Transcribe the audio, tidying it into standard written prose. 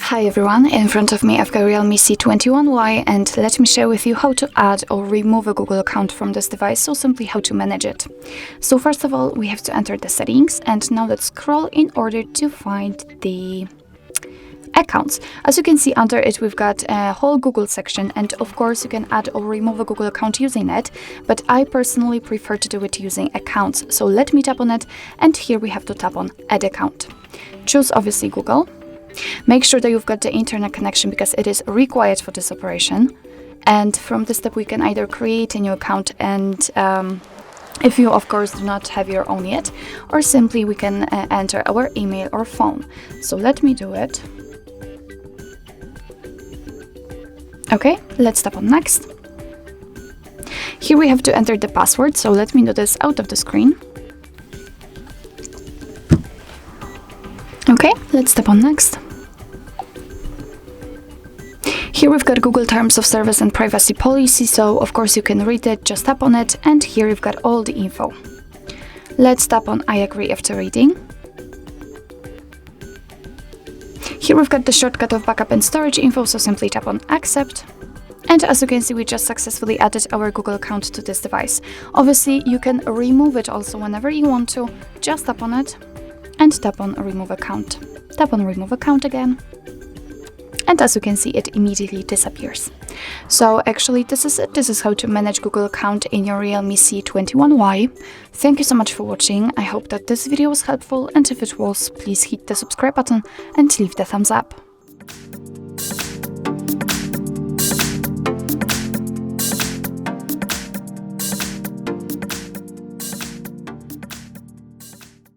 Hi everyone, in front of me I've got REALME C21Y, and let me share with you how to add or remove a Google account from this device, so simply how to manage it. So first of all, we have to enter the settings, and now let's scroll in order to find the accounts. As you can see, under it we've got a whole Google section, and of course you can add or remove a Google account using it, but I personally prefer to do it using accounts. So let me tap on it, and here we have to tap on add account. Choose obviously Google. Make sure that you've got the internet connection because it is required for this operation. And from this step we can either create a new account, and if you of course do not have your own yet, or simply we can enter our email or phone. So let me do it. Okay, let's tap on next. Here we have to enter the password, so let me do this out of the screen. Okay, let's tap on next. Here we've got Google Terms of Service and Privacy Policy, so of course you can read it, just tap on it, and here you've got all the info. Let's tap on I agree after reading. Here we've got the shortcut of backup and storage info, so simply tap on accept. And as you can see, we just successfully added our Google account to this device. Obviously, you can remove it also whenever you want to. Just tap on it and tap on remove account. Tap on remove account again. And as you can see, it immediately disappears. So actually, this is it. This is how to manage Google account in your REALME C21Y. Thank you so much for watching. I hope that this video was helpful, and if it was, please hit the subscribe button and leave the thumbs up.